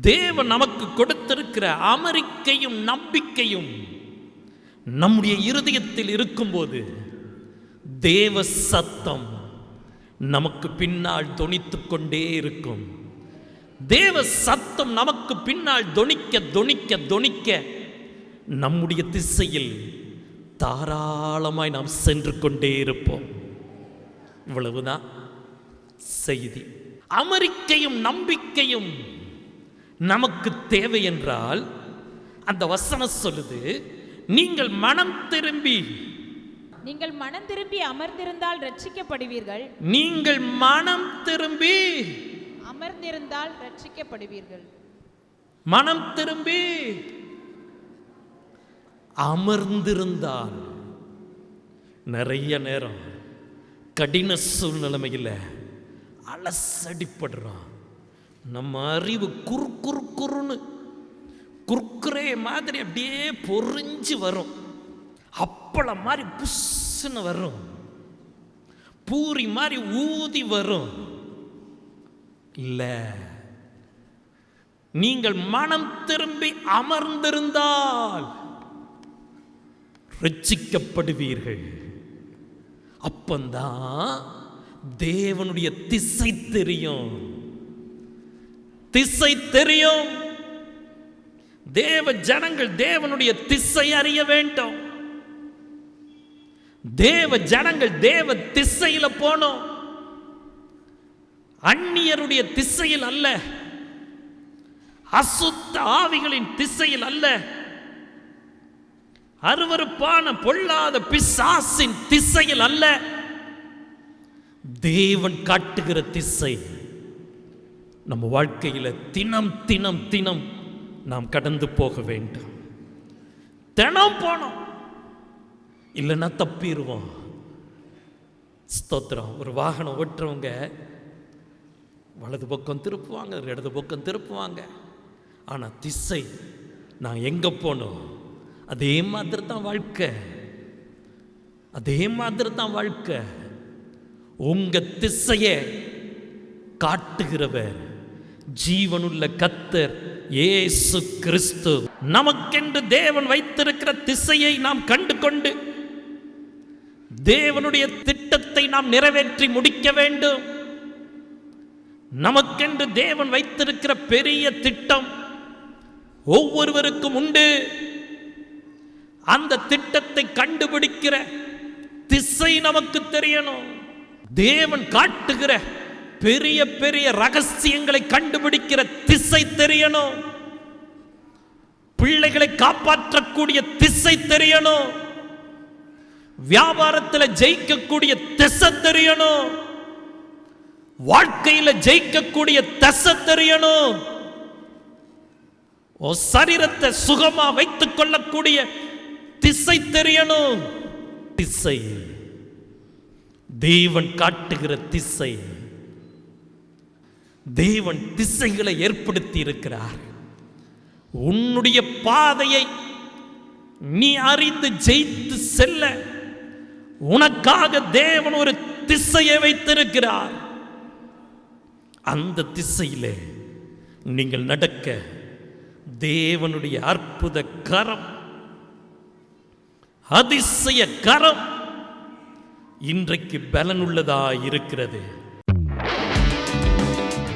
தேவன் நமக்கு கொடுத்திருக்கிற அமெரிக்கையும் நம்பிக்கையும் நம்முடைய இருதயத்தில் இருக்கும்போது தேவ சத்தம் நமக்கு பின்னால் தொனித்துக் கொண்டே இருக்கும். தேவ சத்தம் நமக்கு பின்னால் தொனிக்க தொனிக்க தொனிக்க நம்முடைய திசையில் தாராளமாய் நாம் சென்று கொண்டே இருப்போம். இவ்வளவுதான் செய்தி. அமெரிக்கையும் நம்பிக்கையும் நமக்கு தேவை என்றால் அந்த வசனம் சொல்லுது, நீங்கள் மனம் திரும்பி அமர்ந்திருந்தால் ரட்சிக்கப்படுவீர்கள். நீங்கள் மனம் திரும்பி அமர்ந்திருந்தால் ரட்சிக்கப்படுவீர்கள். மனம் திரும்பி அமர்ந்திருந்தால். நிறைய நேரம் கடின சூழ்நிலைமையில் அலசடிப்படுறோம். நம்ம அறிவு குறுன்னு குறுக்குறே மாதிரி அப்படியே பொறிஞ்சு வரும். அப்பளம் மாதிரி புஷ்ன்னு வரும். பூரி மாதிரி ஊதி வரும். இல்லை, நீங்கள் மனம் திரும்பி அமர்ந்திருந்தால் ரட்சிக்கப்படுவீர்கள். அப்பந்தான் தேவனுடைய திசை தெரியும். திசை தெரியும். தேவ ஜனங்கள் தேவனுடைய திசை அறிய வேண்டும். தேவ ஜனங்கள் தேவ திசையில போனோம். அந்நியருடைய திசையில் அல்ல, அசுத்த ஆவிகளின் திசையில் அல்ல, அருவருப்பான பொல்லாத பிசாசின் திசையில் அல்ல, தேவன் காட்டுகிற திசை நம்ம வாழ்க்கையில் தினம் தினம் தினம் நாம் கடந்து போக வேண்டும். தினம் போனோம், இல்லைன்னா தப்பிடுவோம். ஸ்தோத்திரம். ஒரு வாகனம் ஓட்டுறவங்க வலது பக்கம் திருப்புவாங்க, இடது பக்கம் திருப்புவாங்க. ஆனால் திசை நான் எங்கே போனோம் அதே மாதிரி தான் வாழ்க்கை. அதே மாதிரி தான் வாழ்க்கை. உங்க திசையை காட்டுகிறவர் ஜீவனுள்ள கர்த்தர் இயேசு கிறிஸ்து. நமக்கென்று தேவன் வைத்திருக்கிற திசையை நாம் கண்டு கொண்டு தேவனுடைய திட்டத்தை நாம் நிறைவேற்றி முடிக்க வேண்டும். நமக்கென்று தேவன் வைத்திருக்கிற பெரிய திட்டம் ஒவ்வொருவருக்கும் உண்டு. அந்த திட்டத்தை கண்டுபிடிக்கிற திசை நமக்கு தெரியணும். தேவன் காட்டுகிற பெரிய பெரிய ரகசியங்களை கண்டுபிடிக்கிற திசை தெரியணும். பிள்ளைகளை காப்பாற்றக்கூடிய திசை தெரியணும். வியாபாரத்தில் ஜெயிக்கக்கூடிய திசை தெரியணும். வாழ்க்கையில் ஜெயிக்கக்கூடிய திசை தெரியணும். சரீரத்தை சுகமா வைத்துக் கொள்ளக்கூடிய திசை தெரியணும். திசை தேவன் காட்டுகிற திசை. தேவன் திசைகளை ஏற்படுத்தி இருக்கிறார். உன்னுடைய பாதையை நீ அறிந்து ஜெயித்து செல்ல உனக்காக தேவன் ஒரு திசையை வைத்திருக்கிறார். அந்த திசையிலே நீங்கள் நடக்க தேவனுடைய அற்புத கரம், அதிசய கரம் இன்றைக்கு பலனுள்ளதாய் இருக்கிறது.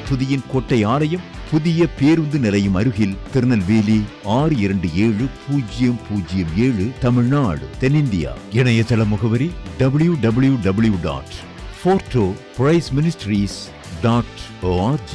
துதியின் கோட்டை ஆலயம் புதிய பேருந்து நிலையம் அருகில், திருநெல்வேலி 620007 தமிழ்நாடு, தென்னிந்தியா. இணையதள முகவரி www.fortopriceministries.org.